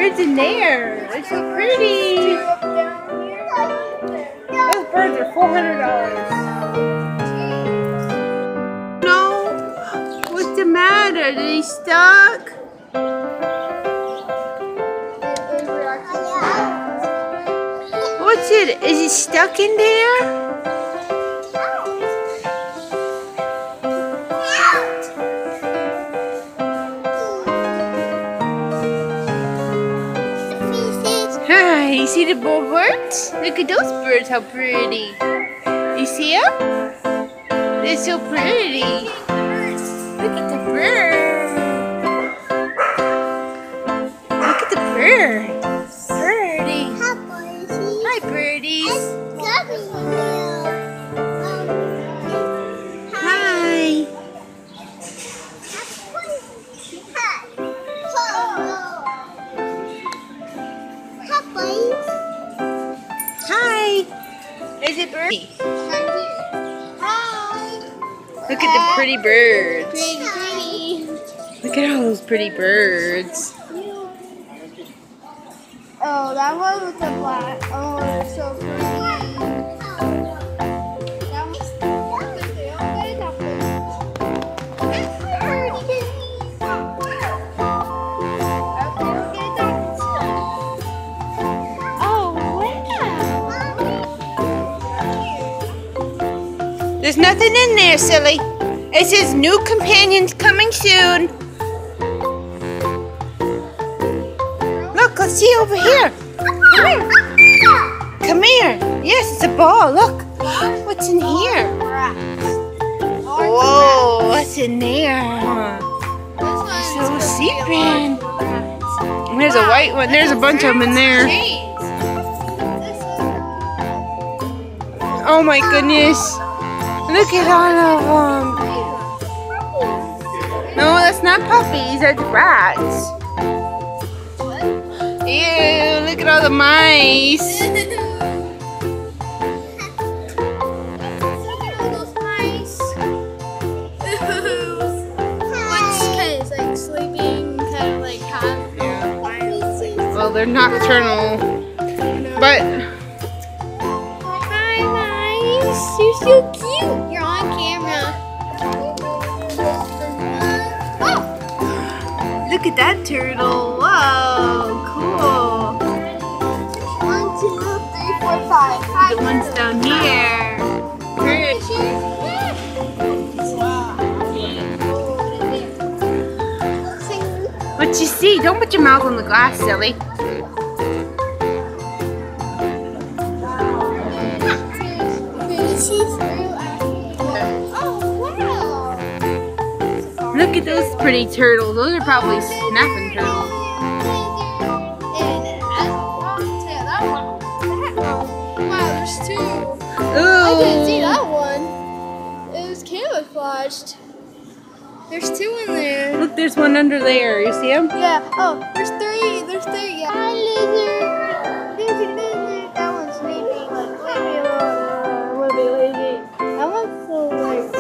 birds in there. They're so pretty. Those birds are $400. No, what's the matter? Are they stuck? What's it? Is it stuck in there? Hi, you see the birds? Look at those birds, how pretty. You see them? They're so pretty. Look at the bird. Look at the bird. Birdie. Hi, birdies. Hi. Hi. Is it birdie? Hi. Look at the pretty birds. Pretty. Look at all those pretty birds. Oh, that one with the black. Oh, they're so pretty. That one's There's nothing in there, silly. It says new companions coming soon. Look, let's see over here. Come here. Come here. Yes, it's a ball. Look. What's in here? Whoa, what's in there? So sleeping. There's a white one. There's a bunch of them in there. Oh my goodness. Look at all of them. No, that's not puppies. That's rats. Ew, look at all the mice. Look at all those mice. One's kind of like sleeping, kind of like half. Well, they're nocturnal. But hi, mice. You're so cute. You're on camera. Oh! look at that turtle. Whoa, cool. 1, 2, 3, 4, 5. The ones down here. What you see? Don't put your mouth on the glass, silly. Look at those pretty turtles. Those are probably snapping turtles. Wow, there's two. Ooh. I didn't see that one. It was camouflaged. There's two in there. Look, there's one under there. You see him? Yeah. Oh, there's three. There's three. Yeah. Hi, lizard. Lizard. That one's sleeping. Like, leave me alone. What be lazy? That one's so like.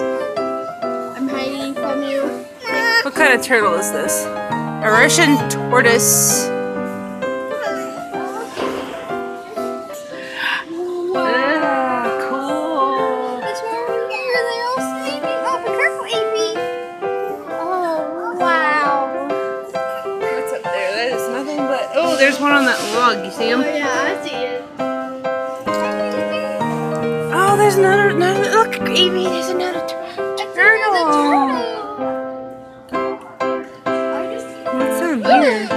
I'm hiding from you. What kind of turtle is this? A Russian tortoise. Cool. There's one over here. They're all sleeping. Oh, be careful, AP. Oh, wow. What's up there? That is nothing but... Oh, there's one on that log. You see him? Oh, yeah, I see it. Oh, there's another... Look, Evie, there's another turtle. What's on here?